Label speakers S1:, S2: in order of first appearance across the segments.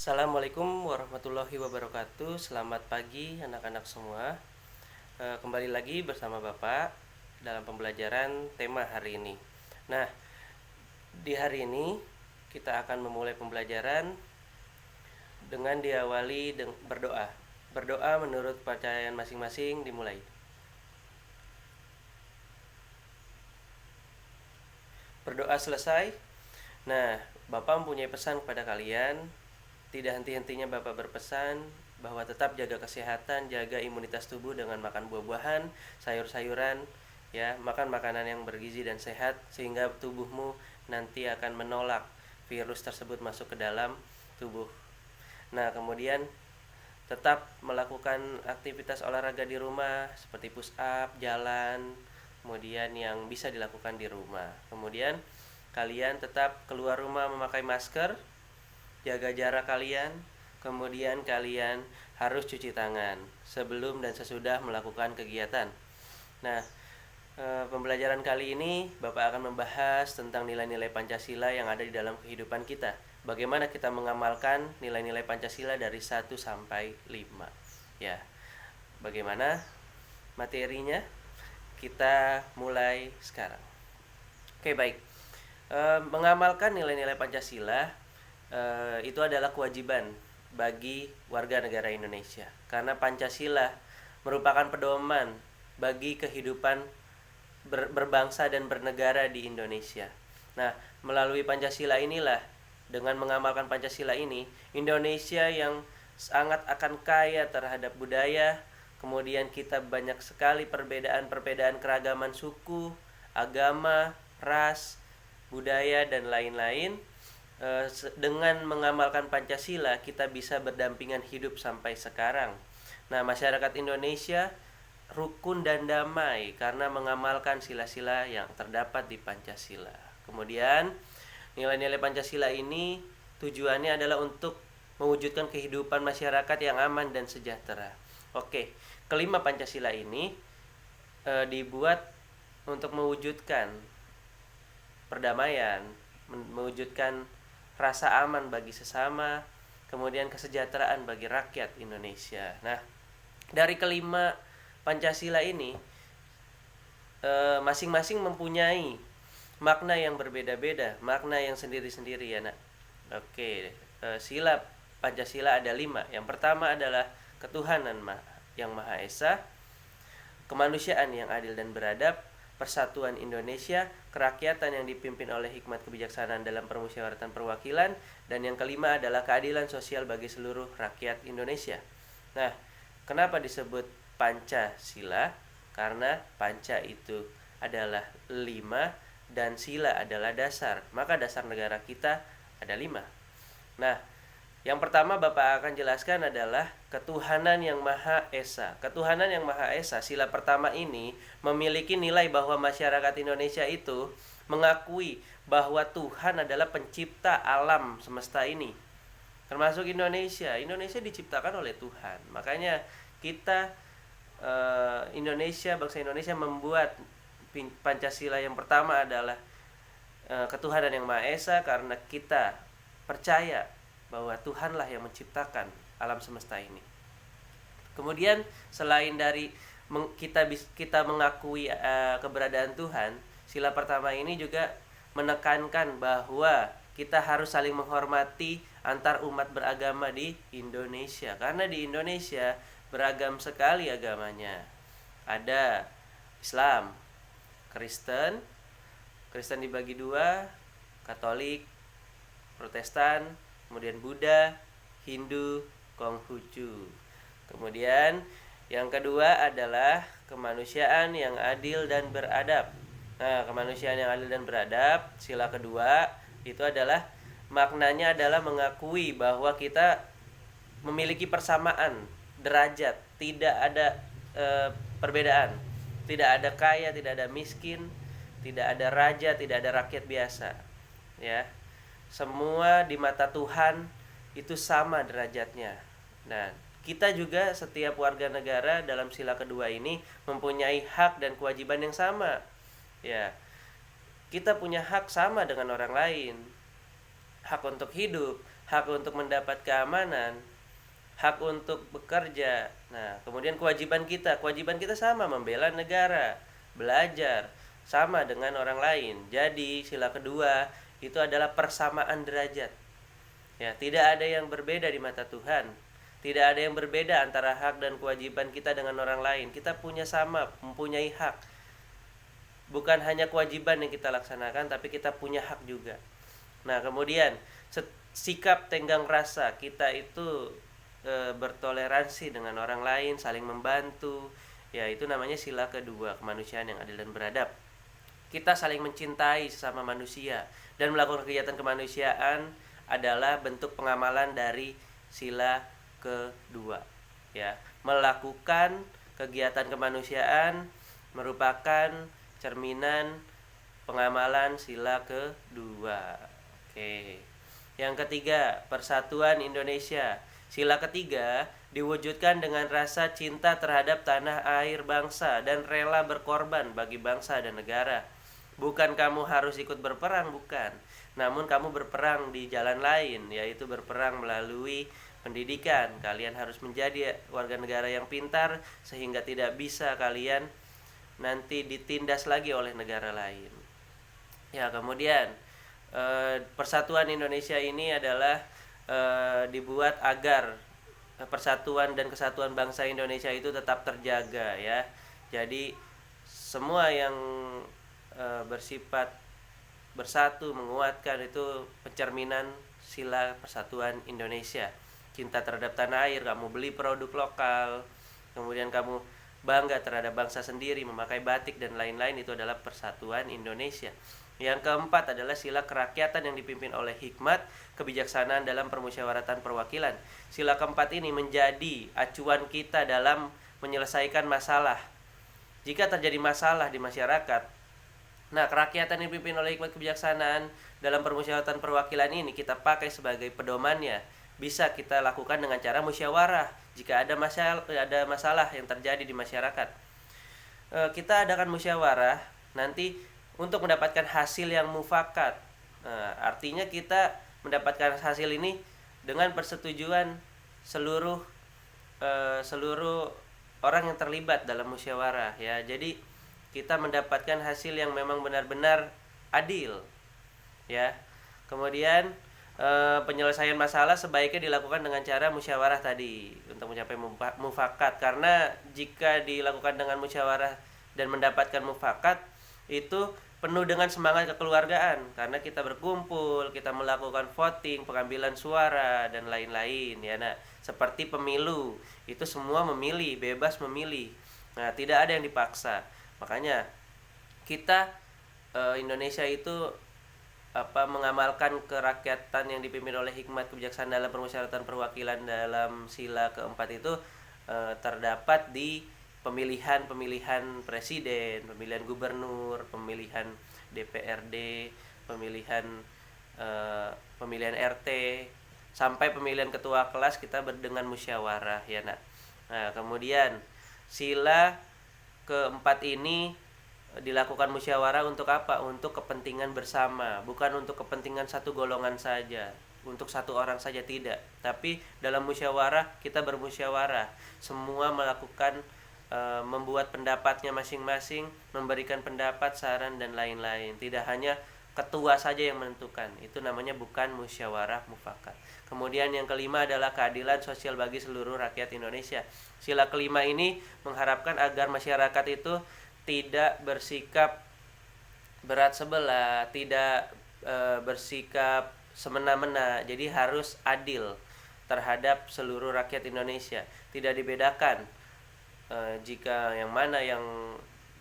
S1: Assalamualaikum warahmatullahi wabarakatuh. Selamat pagi anak-anak semua. Kembali lagi bersama Bapak dalam pembelajaran tema hari ini. Nah, di hari ini kita akan memulai pembelajaran dengan diawali berdoa. Berdoa menurut kepercayaan masing-masing dimulai. Berdoa selesai. Nah, Bapak mempunyai pesan kepada kalian. Tidak henti-hentinya Bapak berpesan bahwa tetap jaga kesehatan, jaga imunitas tubuh dengan makan buah-buahan, sayur-sayuran, ya, makan makanan yang bergizi dan sehat sehingga tubuhmu nanti akan menolak virus tersebut masuk ke dalam tubuh. Nah, kemudian tetap melakukan aktivitas olahraga di rumah seperti push up, jalan, kemudian yang bisa dilakukan di rumah. Kemudian kalian tetap keluar rumah memakai masker, jaga jarak kalian, kemudian kalian harus cuci tangan sebelum dan sesudah melakukan kegiatan. Nah, pembelajaran kali ini Bapak akan membahas tentang nilai-nilai Pancasila yang ada di dalam kehidupan kita. Bagaimana kita mengamalkan nilai-nilai Pancasila dari 1 sampai 5. Ya. Bagaimana materinya? Kita mulai sekarang. Oke, baik. Mengamalkan nilai-nilai Pancasila itu adalah kewajiban bagi warga negara Indonesia, karena Pancasila merupakan pedoman bagi kehidupan berbangsa dan bernegara di Indonesia. Nah, melalui Pancasila inilah, dengan mengamalkan Pancasila ini, Indonesia yang sangat akan kaya terhadap budaya, kemudian kita banyak sekali perbedaan keragaman suku, agama, ras, budaya, dan lain-lain. Dengan mengamalkan Pancasila kita bisa berdampingan hidup sampai sekarang. Nah, masyarakat Indonesia rukun dan damai karena mengamalkan sila-sila yang terdapat di Pancasila. Kemudian nilai-nilai Pancasila ini tujuannya adalah untuk mewujudkan kehidupan masyarakat yang aman dan sejahtera. Oke, kelima Pancasila ini dibuat untuk mewujudkan perdamaian, mewujudkan rasa aman bagi sesama, kemudian kesejahteraan bagi rakyat Indonesia. Nah, dari kelima Pancasila ini masing-masing mempunyai makna yang berbeda-beda, makna yang sendiri-sendiri ya nak. Oke, sila Pancasila ada 5. Yang pertama adalah ketuhanan yang Maha Esa, kemanusiaan yang adil dan beradab, persatuan Indonesia, kerakyatan yang dipimpin oleh hikmat kebijaksanaan dalam permusyawaratan perwakilan, dan yang kelima adalah keadilan sosial bagi seluruh rakyat Indonesia. Nah, kenapa disebut Pancasila? Karena Panca itu adalah 5 dan sila adalah dasar. Maka dasar negara kita ada 5. Nah, yang pertama Bapak akan jelaskan adalah ketuhanan yang Maha Esa. Ketuhanan yang Maha Esa, sila pertama ini memiliki nilai bahwa masyarakat Indonesia itu mengakui bahwa Tuhan adalah pencipta alam semesta ini, termasuk Indonesia. Indonesia diciptakan oleh Tuhan. Makanya kita bangsa Indonesia membuat Pancasila yang pertama adalah ketuhanan yang Maha Esa, karena kita percaya bahwa Tuhanlah yang menciptakan alam semesta ini. Kemudian selain dari kita mengakui keberadaan Tuhan, sila pertama ini juga menekankan bahwa kita harus saling menghormati antar umat beragama di Indonesia, karena di Indonesia beragam sekali agamanya. Ada Islam, Kristen dibagi 2, Katolik, Protestan, kemudian Buddha, Hindu, Konghucu. Kemudian yang kedua adalah kemanusiaan yang adil dan beradab. Nah, kemanusiaan yang adil dan beradab, sila kedua itu adalah maknanya adalah mengakui bahwa kita memiliki persamaan derajat, tidak ada perbedaan, tidak ada kaya, tidak ada miskin, tidak ada raja, tidak ada rakyat biasa, ya. Semua di mata Tuhan itu sama derajatnya. Nah, kita juga setiap warga negara dalam sila kedua ini mempunyai hak dan kewajiban yang sama. Ya, kita punya hak sama dengan orang lain. Hak untuk hidup, hak untuk mendapat keamanan, hak untuk bekerja. Nah, kemudian kewajiban kita sama, membela negara, belajar, sama dengan orang lain. Jadi sila kedua itu adalah persamaan derajat. Ya, tidak ada yang berbeda di mata Tuhan. Tidak ada yang berbeda antara hak dan kewajiban kita dengan orang lain. Kita punya sama, mempunyai hak. Bukan hanya kewajiban yang kita laksanakan, tapi kita punya hak juga. Nah, kemudian sikap tenggang rasa kita itu bertoleransi dengan orang lain, saling membantu. Ya, itu namanya sila kedua, kemanusiaan yang adil dan beradab. Kita saling mencintai sesama manusia dan melakukan kegiatan kemanusiaan adalah bentuk pengamalan dari sila kedua. Ya, melakukan kegiatan kemanusiaan merupakan cerminan pengamalan sila kedua. Oke. Yang ketiga, persatuan Indonesia. Sila ketiga diwujudkan dengan rasa cinta terhadap tanah air bangsa dan rela berkorban bagi bangsa dan negara. Bukan kamu harus ikut berperang, bukan. Namun kamu berperang di jalan lain, yaitu berperang melalui pendidikan. Kalian harus menjadi warga negara yang pintar sehingga tidak bisa kalian nanti ditindas lagi oleh negara lain. Ya, kemudian persatuan Indonesia ini adalah dibuat agar persatuan dan kesatuan bangsa Indonesia itu tetap terjaga, ya. Jadi semua yang bersifat bersatu, menguatkan, itu pencerminan sila persatuan Indonesia. Cinta terhadap tanah air, kamu beli produk lokal, kemudian kamu bangga terhadap bangsa sendiri, memakai batik dan lain-lain, itu adalah persatuan Indonesia. Yang keempat adalah sila kerakyatan yang dipimpin oleh hikmat, kebijaksanaan dalam permusyawaratan perwakilan. Sila keempat ini menjadi acuan kita dalam menyelesaikan masalah. Jika terjadi masalah di masyarakat, nah, kerakyatan yang dipimpin oleh hikmat kebijaksanaan dalam permusyawaratan perwakilan ini kita pakai sebagai pedomannya. Bisa kita lakukan dengan cara musyawarah jika ada masalah yang terjadi di masyarakat. Kita adakan musyawarah nanti untuk mendapatkan hasil yang mufakat. Artinya kita mendapatkan hasil ini dengan persetujuan seluruh orang yang terlibat dalam musyawarah, ya. Jadi kita mendapatkan hasil yang memang benar-benar adil, ya. Kemudian penyelesaian masalah sebaiknya dilakukan dengan cara musyawarah tadi untuk mencapai mufakat, karena jika dilakukan dengan musyawarah dan mendapatkan mufakat itu penuh dengan semangat kekeluargaan, karena kita berkumpul, kita melakukan voting, pengambilan suara dan lain-lain, ya. Nah, seperti pemilu, itu semua memilih, bebas memilih. Nah, tidak ada yang dipaksa. Makanya kita Indonesia itu mengamalkan kerakyatan yang dipimpin oleh hikmat kebijaksanaan dalam permusyawaratan perwakilan dalam sila keempat itu terdapat di pemilihan presiden, pemilihan gubernur, pemilihan DPRD, pemilihan RT, sampai pemilihan ketua kelas kita dengan musyawarah, ya. Nah, kemudian sila keempat ini dilakukan musyawarah untuk apa? Untuk kepentingan bersama, bukan untuk kepentingan satu golongan saja, untuk satu orang saja, tidak. Tapi dalam musyawarah kita bermusyawarah, semua melakukan membuat pendapatnya masing-masing, memberikan pendapat, saran dan lain-lain. Tidak hanya ketua saja yang menentukan. Itu namanya bukan musyawarah mufakat. Kemudian yang kelima adalah keadilan sosial bagi seluruh rakyat Indonesia. Sila kelima ini mengharapkan agar masyarakat itu tidak bersikap berat sebelah, tidak bersikap semena-mena. Jadi harus adil terhadap seluruh rakyat Indonesia. Tidak dibedakan jika yang mana yang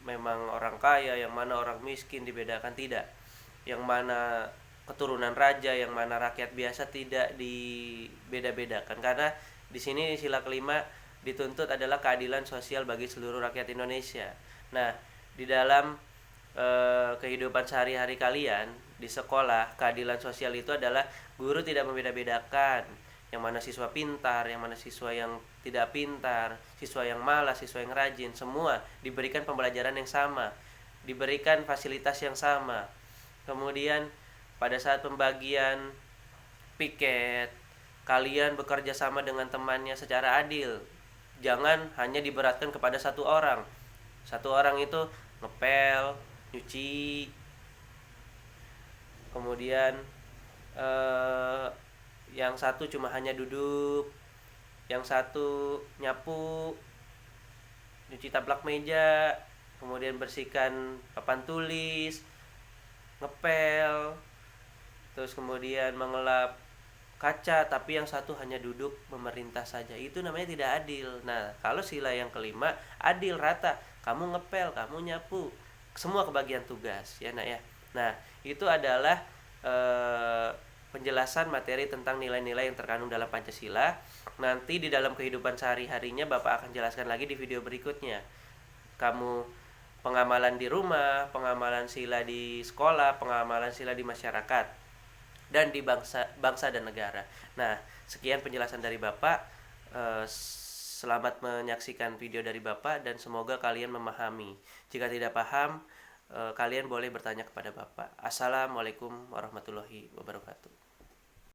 S1: memang orang kaya, yang mana orang miskin, dibedakan, tidak. Yang mana keturunan raja, yang mana rakyat biasa, tidak dibeda-bedakan. Karena di sini sila kelima dituntut adalah keadilan sosial bagi seluruh rakyat Indonesia. Nah, di dalam kehidupan sehari-hari kalian di sekolah, keadilan sosial itu adalah guru tidak membeda-bedakan yang mana siswa pintar, yang mana siswa yang tidak pintar, siswa yang malas, siswa yang rajin, semua diberikan pembelajaran yang sama, diberikan fasilitas yang sama. Kemudian pada saat pembagian piket, kalian bekerja sama dengan temannya secara adil. Jangan hanya diberatkan kepada satu orang. Satu orang itu ngepel, nyuci, kemudian yang satu cuma hanya duduk, yang satu nyapu, nyuci taplak meja, kemudian bersihkan papan tulis, ngepel, terus kemudian mengelap kaca, tapi yang satu hanya duduk memerintah saja. Itu namanya tidak adil. Nah, kalau sila yang kelima, adil, rata. Kamu ngepel, kamu nyapu, semua kebagian tugas, ya nak ya. Nah, itu adalah penjelasan materi tentang nilai-nilai yang terkandung dalam Pancasila. Nanti di dalam kehidupan sehari-harinya Bapak akan jelaskan lagi di video berikutnya. Kamu pengamalan di rumah, pengamalan sila di sekolah, pengamalan sila di masyarakat, dan di bangsa dan negara. Nah, sekian penjelasan dari Bapak. Selamat menyaksikan video dari Bapak dan semoga kalian memahami. Jika tidak paham, kalian boleh bertanya kepada Bapak. Assalamualaikum warahmatullahi wabarakatuh.